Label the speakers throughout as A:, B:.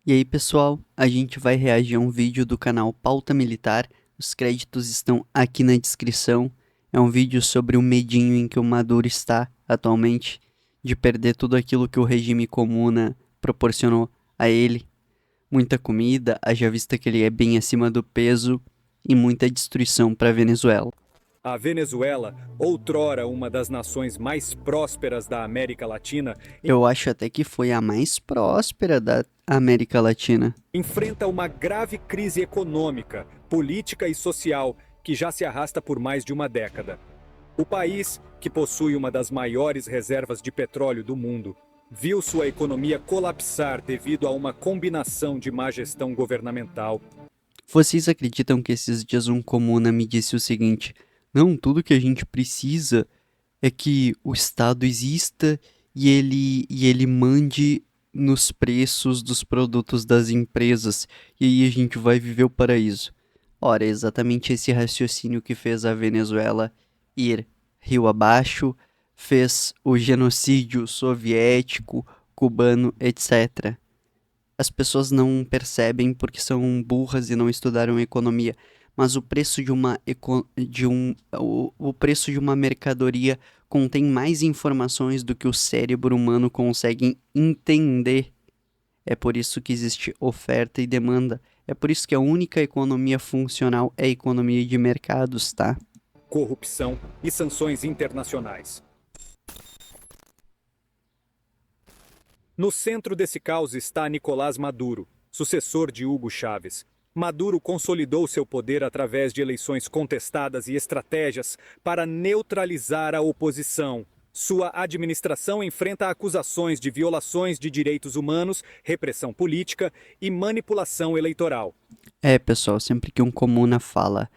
A: E aí, pessoal, a gente vai reagir a um vídeo do canal Pauta Militar. Os créditos estão aqui na descrição. É um vídeo sobre o medinho em que o Maduro está atualmente de perder tudo aquilo que o regime comuna proporcionou a ele. Muita comida, haja vista que ele é bem acima do peso, e muita destruição para a Venezuela.
B: A Venezuela, outrora uma das nações mais prósperas da América Latina,
A: Eu acho até que foi a mais próspera da América Latina.
B: enfrenta uma grave crise econômica, política e social que já se arrasta por mais de uma década. O país, que possui uma das maiores reservas de petróleo do mundo, viu sua economia colapsar devido a uma combinação de má gestão governamental.
A: Vocês acreditam que esses dias um comuna me disse o seguinte: não, tudo que a gente precisa é que o Estado exista e ele mande nos preços dos produtos das empresas, e aí a gente vai viver o paraíso. Ora, é exatamente esse raciocínio que fez a Venezuela ir rio abaixo, fez o genocídio soviético, cubano, etc. As pessoas não percebem porque são burras e não estudaram economia, mas o preço de uma, o preço de uma mercadoria contém mais informações do que o cérebro humano consegue entender. É por isso que existe oferta e demanda. É por isso que a única economia funcional é a economia de mercados, tá?
B: Corrupção e sanções internacionais. No centro desse caos está Nicolás Maduro, sucessor de Hugo Chávez. Maduro consolidou seu poder através de eleições contestadas e estratégias para neutralizar a oposição. Sua administração enfrenta acusações de violações de direitos humanos, repressão política e manipulação eleitoral.
A: É, pessoal, sempre que um comuna fala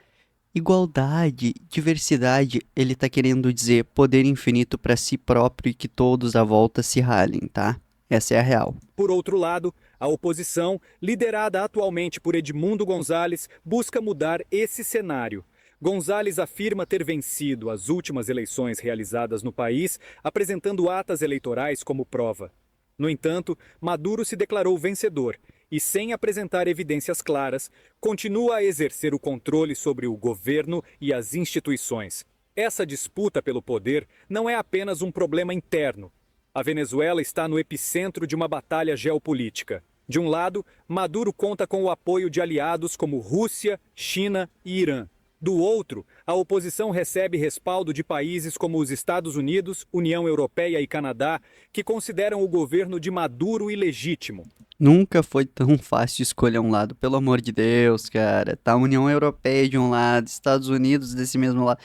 A: igualdade, diversidade, ele tá querendo dizer poder infinito para si próprio e que todos à volta se ralhem, tá? Essa é a real.
B: Por outro lado, a oposição, liderada atualmente por Edmundo Gonzalez, busca mudar esse cenário. Gonzalez afirma ter vencido as últimas eleições realizadas no país, apresentando atas eleitorais como prova. No entanto, Maduro se declarou vencedor e, sem apresentar evidências claras, continua a exercer o controle sobre o governo e as instituições. Essa disputa pelo poder não é apenas um problema interno. A Venezuela está no epicentro de uma batalha geopolítica. De um lado, Maduro conta com o apoio de aliados como Rússia, China e Irã. Do outro, a oposição recebe respaldo de países como os Estados Unidos, União Europeia e Canadá, que consideram o governo de Maduro ilegítimo.
A: Nunca foi tão fácil escolher um lado, pelo amor de Deus, cara. Tá a União Europeia de um lado, Estados Unidos desse mesmo lado.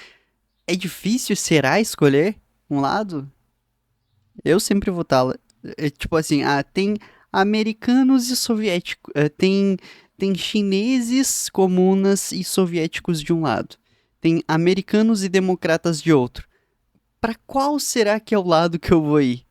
A: É difícil, será, escolher um lado? Eu sempre vou estar. Tipo assim, tem americanos e soviéticos. Tem chineses, comunas e soviéticos de um lado. Tem americanos e democratas de outro. Pra qual será que é o lado que eu vou ir?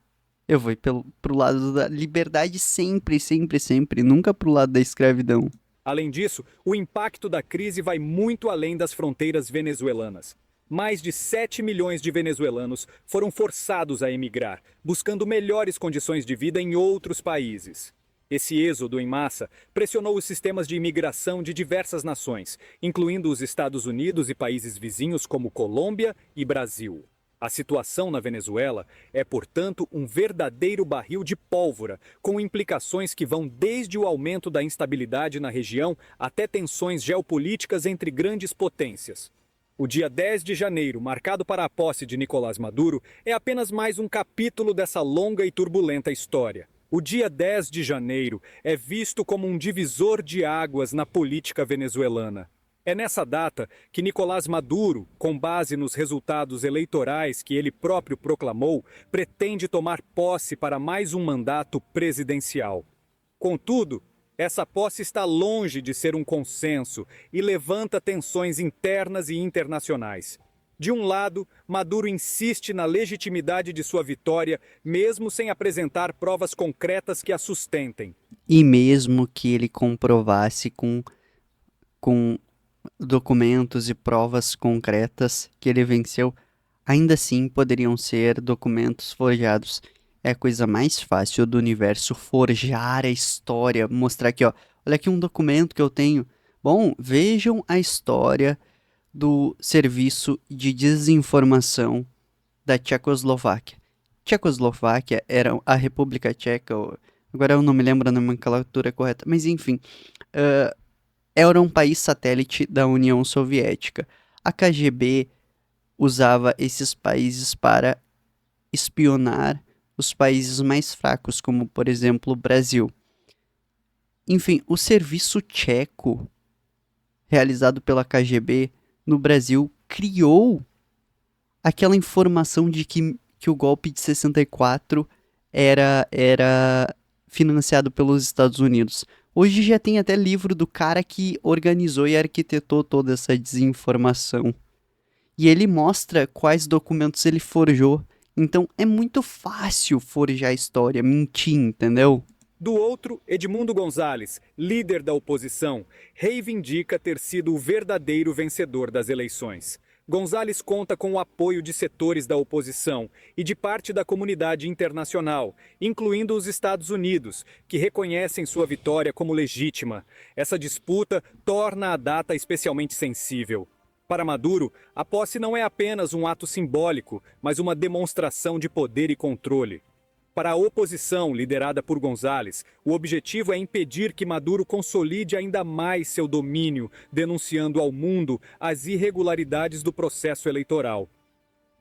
A: Eu vou ir pro lado da liberdade sempre, sempre, sempre. Nunca pro lado da escravidão.
B: Além disso, o impacto da crise vai muito além das fronteiras venezuelanas. Mais de 7 milhões de venezuelanos foram forçados a emigrar, buscando melhores condições de vida em outros países. Esse êxodo em massa pressionou os sistemas de imigração de diversas nações, incluindo os Estados Unidos e países vizinhos como Colômbia e Brasil. A situação na Venezuela é, portanto, um verdadeiro barril de pólvora, com implicações que vão desde o aumento da instabilidade na região até tensões geopolíticas entre grandes potências. O dia 10 de janeiro, marcado para a posse de Nicolás Maduro, é apenas mais um capítulo dessa longa e turbulenta história. O dia 10 de janeiro é visto como um divisor de águas na política venezuelana. É nessa data que Nicolás Maduro, com base nos resultados eleitorais que ele próprio proclamou, pretende tomar posse para mais um mandato presidencial. Contudo, essa posse está longe de ser um consenso e levanta tensões internas e internacionais. De um lado, Maduro insiste na legitimidade de sua vitória, mesmo sem apresentar provas concretas que a sustentem.
A: E mesmo que ele comprovasse com documentos e provas concretas que ele venceu, ainda assim poderiam ser documentos forjados. é a coisa mais fácil do universo forjar a história, mostrar aqui, ó, olha aqui um documento que eu tenho. Bom, vejam a história do serviço de desinformação da Tchecoslováquia. Tchecoslováquia era a República Tcheca, agora eu não me lembro a nomenclatura correta, mas enfim, era um país satélite da União Soviética. A KGB usava esses países para espionar os países mais fracos, como por exemplo o Brasil. Enfim, o serviço tcheco, realizado pela KGB no Brasil, criou aquela informação de que o golpe de 64 era financiado pelos Estados Unidos. Hoje já tem até livro do cara que organizou e arquitetou toda essa desinformação. E ele mostra quais documentos ele forjou. Então é muito fácil forjar a história, mentir, entendeu?
B: Do outro, Edmundo Gonzalez, líder da oposição, reivindica ter sido o verdadeiro vencedor das eleições. Gonzalez conta com o apoio de setores da oposição e de parte da comunidade internacional, incluindo os Estados Unidos, que reconhecem sua vitória como legítima. Essa disputa torna a data especialmente sensível. Para Maduro, a posse não é apenas um ato simbólico, mas uma demonstração de poder e controle. Para a oposição, liderada por Gonzalez, o objetivo é impedir que Maduro consolide ainda mais seu domínio, denunciando ao mundo as irregularidades do processo eleitoral.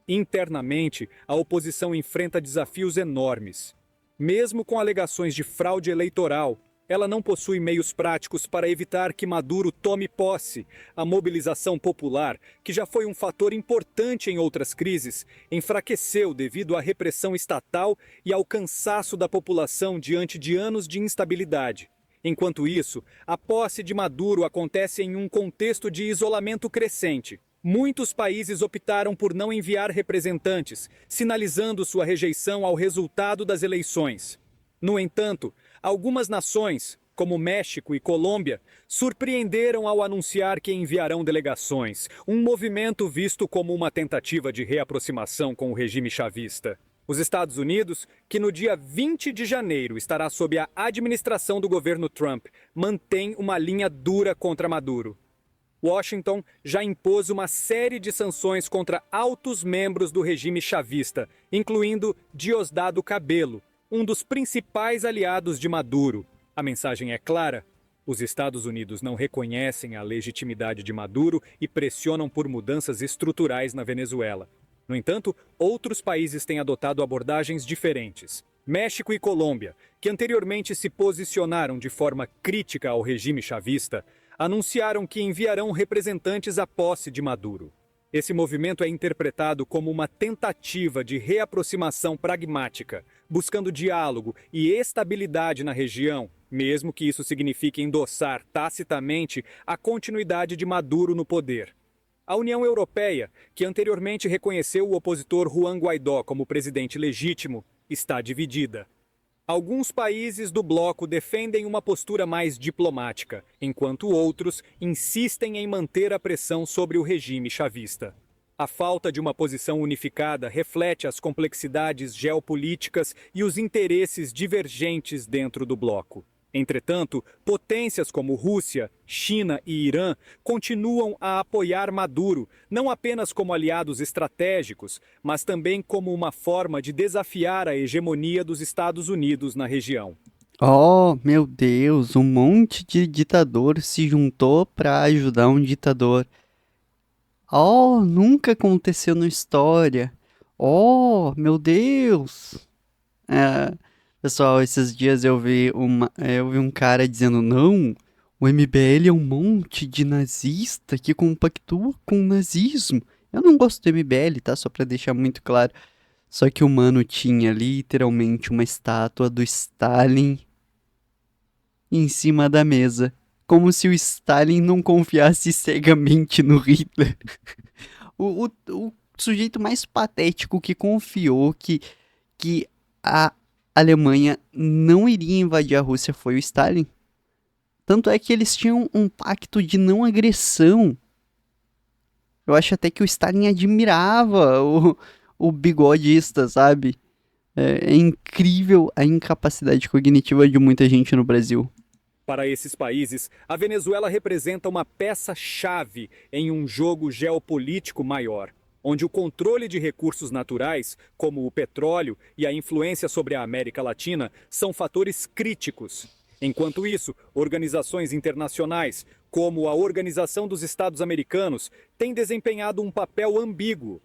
B: Internamente, a oposição enfrenta desafios enormes. Mesmo com alegações de fraude eleitoral, ela não possui meios práticos para evitar que Maduro tome posse. A mobilização popular, que já foi um fator importante em outras crises, enfraqueceu devido à repressão estatal e ao cansaço da população diante de anos de instabilidade. Enquanto isso, a posse de Maduro acontece em um contexto de isolamento crescente. Muitos países optaram por não enviar representantes, sinalizando sua rejeição ao resultado das eleições. No entanto, algumas nações, como México e Colômbia, surpreenderam ao anunciar que enviarão delegações, um movimento visto como uma tentativa de reaproximação com o regime chavista. Os Estados Unidos, que no dia 20 de janeiro estará sob a administração do governo Trump, mantém uma linha dura contra Maduro. Washington já impôs uma série de sanções contra altos membros do regime chavista, incluindo Diosdado Cabello, um dos principais aliados de Maduro. A mensagem é clara: os Estados Unidos não reconhecem a legitimidade de Maduro e pressionam por mudanças estruturais na Venezuela. No entanto, outros países têm adotado abordagens diferentes. México e Colômbia, que anteriormente se posicionaram de forma crítica ao regime chavista, anunciaram que enviarão representantes à posse de Maduro. Esse movimento é interpretado como uma tentativa de reaproximação pragmática, buscando diálogo e estabilidade na região, mesmo que isso signifique endossar tacitamente a continuidade de Maduro no poder. A União Europeia, que anteriormente reconheceu o opositor Juan Guaidó como presidente legítimo, está dividida. Alguns países do bloco defendem uma postura mais diplomática, enquanto outros insistem em manter a pressão sobre o regime chavista. A falta de uma posição unificada reflete as complexidades geopolíticas e os interesses divergentes dentro do bloco. Entretanto, potências como Rússia, China e Irã continuam a apoiar Maduro, não apenas como aliados estratégicos, mas também como uma forma de desafiar a hegemonia dos Estados Unidos na região.
A: Oh, meu Deus, um monte de ditador se juntou para ajudar um ditador. Oh, nunca aconteceu na história. Oh, meu Deus. É, pessoal, esses dias eu vi um cara dizendo, não, o MBL é um monte de nazista que compactua com o nazismo. Eu não gosto do MBL, tá? Só pra deixar muito claro. Só que o mano tinha literalmente uma estátua do Stalin em cima da mesa. Como se o Stalin não confiasse cegamente no Hitler. O sujeito mais patético que confiou que a Alemanha não iria invadir a Rússia foi o Stalin. Tanto é que eles tinham um pacto de não agressão. Eu acho até que o Stalin admirava o bigodista, sabe? É incrível a incapacidade cognitiva de muita gente no Brasil.
B: Para esses países, a Venezuela representa uma peça-chave em um jogo geopolítico maior, onde o controle de recursos naturais, como o petróleo e a influência sobre a América Latina, são fatores críticos. Enquanto isso, organizações internacionais, como a Organização dos Estados Americanos, têm desempenhado um papel ambíguo.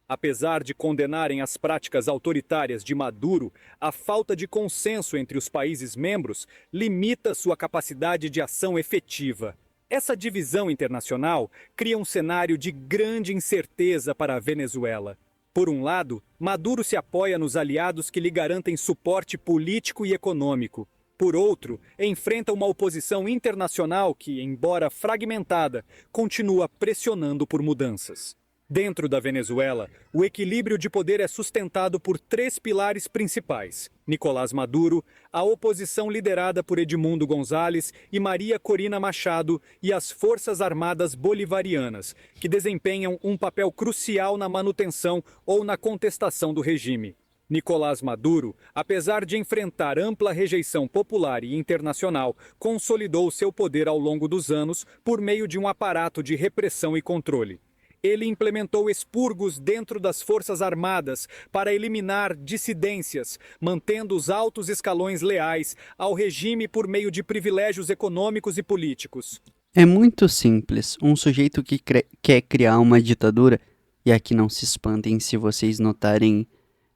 B: Apesar de condenarem as práticas autoritárias de Maduro, a falta de consenso entre os países membros limita sua capacidade de ação efetiva. Essa divisão internacional cria um cenário de grande incerteza para a Venezuela. Por um lado, Maduro se apoia nos aliados que lhe garantem suporte político e econômico. Por outro, enfrenta uma oposição internacional que, embora fragmentada, continua pressionando por mudanças. Dentro da Venezuela, o equilíbrio de poder é sustentado por três pilares principais: Nicolás Maduro, a oposição liderada por Edmundo González e Maria Corina Machado e as Forças Armadas Bolivarianas, que desempenham um papel crucial na manutenção ou na contestação do regime. Nicolás Maduro, apesar de enfrentar ampla rejeição popular e internacional, consolidou seu poder ao longo dos anos por meio de um aparato de repressão e controle. Ele implementou expurgos dentro das Forças Armadas para eliminar dissidências, mantendo os altos escalões leais ao regime por meio de privilégios econômicos e políticos.
A: É muito simples. Um sujeito que quer criar uma ditadura, e aqui não se espantem se vocês notarem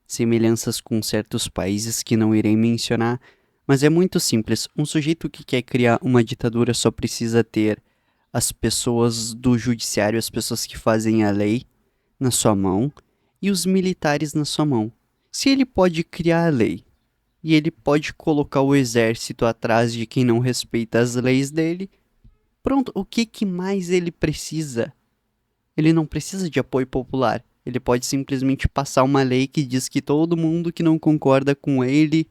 A: semelhanças com certos países que não irei mencionar, mas é muito simples. Um sujeito que quer criar uma ditadura só precisa ter as pessoas do judiciário, as pessoas que fazem a lei, na sua mão, e os militares na sua mão. Se ele pode criar a lei, e ele pode colocar o exército atrás de quem não respeita as leis dele, pronto, o que mais ele precisa? Ele não precisa de apoio popular. Ele pode simplesmente passar uma lei que diz que todo mundo que não concorda com ele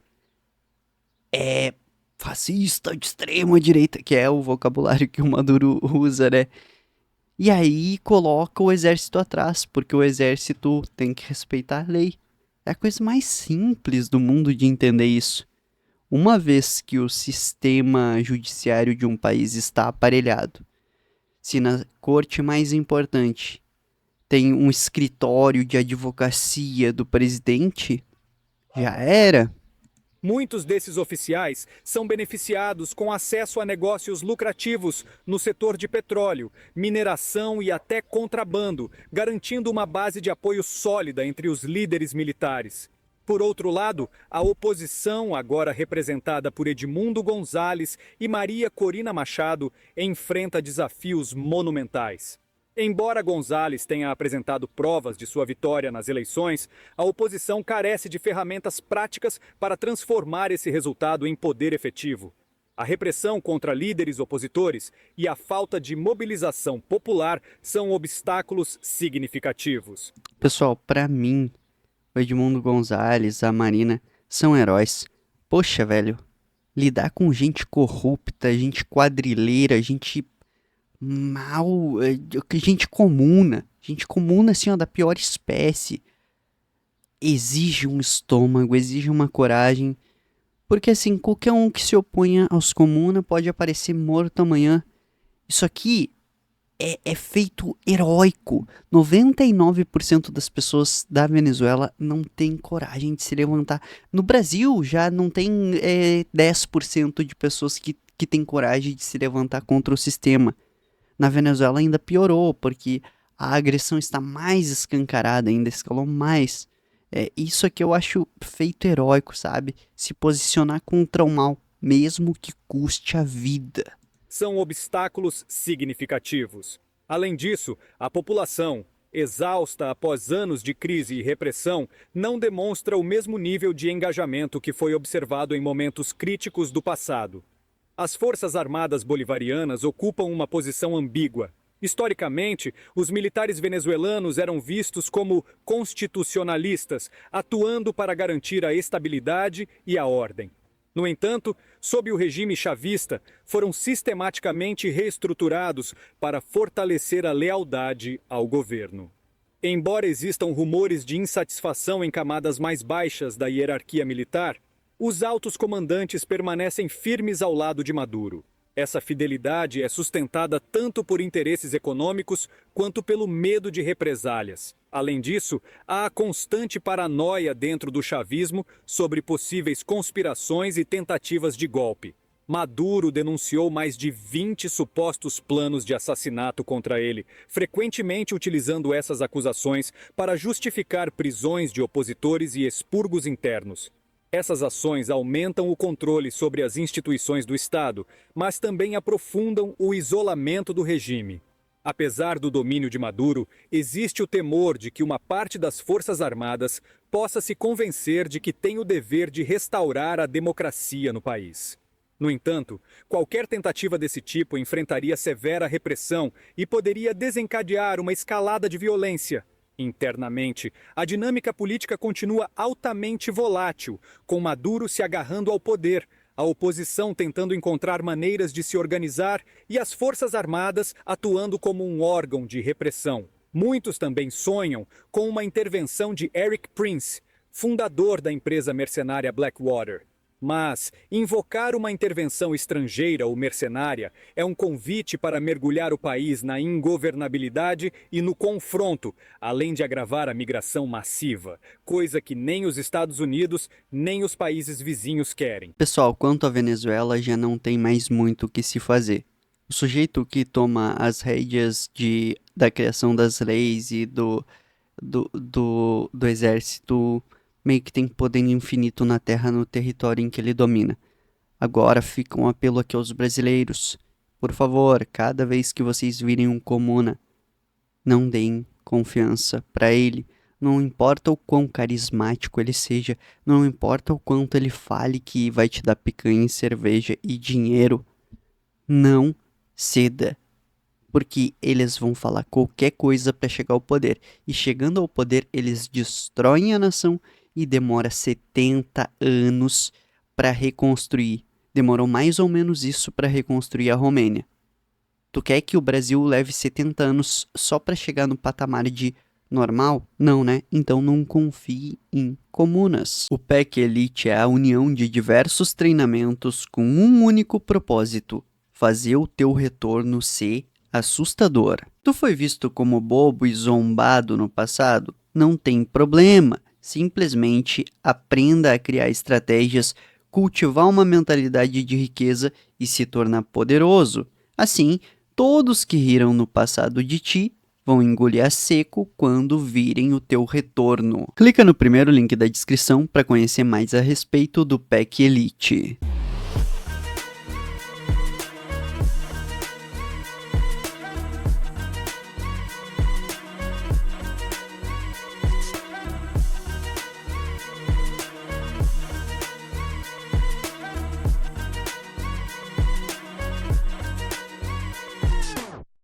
A: é fascista de extrema direita, que é o vocabulário que o Maduro usa, né? E aí coloca o exército atrás, porque o exército tem que respeitar a lei. É a coisa mais simples do mundo de entender isso. Uma vez que o sistema judiciário de um país está aparelhado, se na corte mais importante tem um escritório de advocacia do presidente, já era.
B: Muitos desses oficiais são beneficiados com acesso a negócios lucrativos no setor de petróleo, mineração e até contrabando, garantindo uma base de apoio sólida entre os líderes militares. Por outro lado, a oposição, agora representada por Edmundo González e Maria Corina Machado, enfrenta desafios monumentais. Embora González tenha apresentado provas de sua vitória nas eleições, a oposição carece de ferramentas práticas para transformar esse resultado em poder efetivo. A repressão contra líderes opositores e a falta de mobilização popular são obstáculos significativos.
A: Pessoal, pra mim, o Edmundo Gonzalez, a Marina, são heróis. Poxa, velho, lidar com gente corrupta, gente quadrilheira, gente mal, gente comuna assim, ó, da pior espécie, exige um estômago, exige uma coragem, porque assim, qualquer um que se oponha aos comuna pode aparecer morto amanhã. Isso aqui é feito heróico. 99% das pessoas da Venezuela não tem coragem de se levantar. No Brasil já não tem 10% de pessoas que tem coragem de se levantar contra o sistema. Na Venezuela ainda piorou, porque a agressão está mais escancarada, ainda escalou mais. Isso aqui eu acho feito heróico, sabe? Se posicionar contra o mal, mesmo que custe a vida.
B: São obstáculos significativos. Além disso, a população, exausta após anos de crise e repressão, não demonstra o mesmo nível de engajamento que foi observado em momentos críticos do passado. As Forças Armadas Bolivarianas ocupam uma posição ambígua. Historicamente, os militares venezuelanos eram vistos como constitucionalistas, atuando para garantir a estabilidade e a ordem. No entanto, sob o regime chavista, foram sistematicamente reestruturados para fortalecer a lealdade ao governo. Embora existam rumores de insatisfação em camadas mais baixas da hierarquia militar, os altos comandantes permanecem firmes ao lado de Maduro. Essa fidelidade é sustentada tanto por interesses econômicos quanto pelo medo de represálias. Além disso, há a constante paranoia dentro do chavismo sobre possíveis conspirações e tentativas de golpe. Maduro denunciou mais de 20 supostos planos de assassinato contra ele, frequentemente utilizando essas acusações para justificar prisões de opositores e expurgos internos. Essas ações aumentam o controle sobre as instituições do Estado, mas também aprofundam o isolamento do regime. Apesar do domínio de Maduro, existe o temor de que uma parte das Forças Armadas possa se convencer de que tem o dever de restaurar a democracia no país. No entanto, qualquer tentativa desse tipo enfrentaria severa repressão e poderia desencadear uma escalada de violência. Internamente, a dinâmica política continua altamente volátil, com Maduro se agarrando ao poder, a oposição tentando encontrar maneiras de se organizar e as Forças Armadas atuando como um órgão de repressão. Muitos também sonham com uma intervenção de Erik Prince, fundador da empresa mercenária Blackwater. Mas invocar uma intervenção estrangeira ou mercenária é um convite para mergulhar o país na ingovernabilidade e no confronto, além de agravar a migração massiva, coisa que nem os Estados Unidos nem os países vizinhos querem.
A: Pessoal, quanto à Venezuela, já não tem mais muito o que se fazer. O sujeito que toma as rédeas da criação das leis e do exército meio que tem poder infinito na terra, no território em que ele domina. Agora fica um apelo aqui aos brasileiros. Por favor, cada vez que vocês virem um comuna, não deem confiança para ele. Não importa o quão carismático ele seja, não importa o quanto ele fale que vai te dar picanha e cerveja e dinheiro, não ceda. Porque eles vão falar qualquer coisa para chegar ao poder. E chegando ao poder, eles destroem a nação e demora 70 anos para reconstruir. Demorou mais ou menos isso para reconstruir a Romênia. Tu quer que o Brasil leve 70 anos só para chegar no patamar de normal? Não, né? Então não confie em comunas. O PEC Elite é a união de diversos treinamentos com um único propósito: fazer o teu retorno ser assustador. Tu foi visto como bobo e zombado no passado? Não tem problema. Simplesmente aprenda a criar estratégias, cultivar uma mentalidade de riqueza e se tornar poderoso. Assim, todos que riram no passado de ti vão engolir a seco quando virem o teu retorno. Clica no primeiro link da descrição para conhecer mais a respeito do PEC Elite.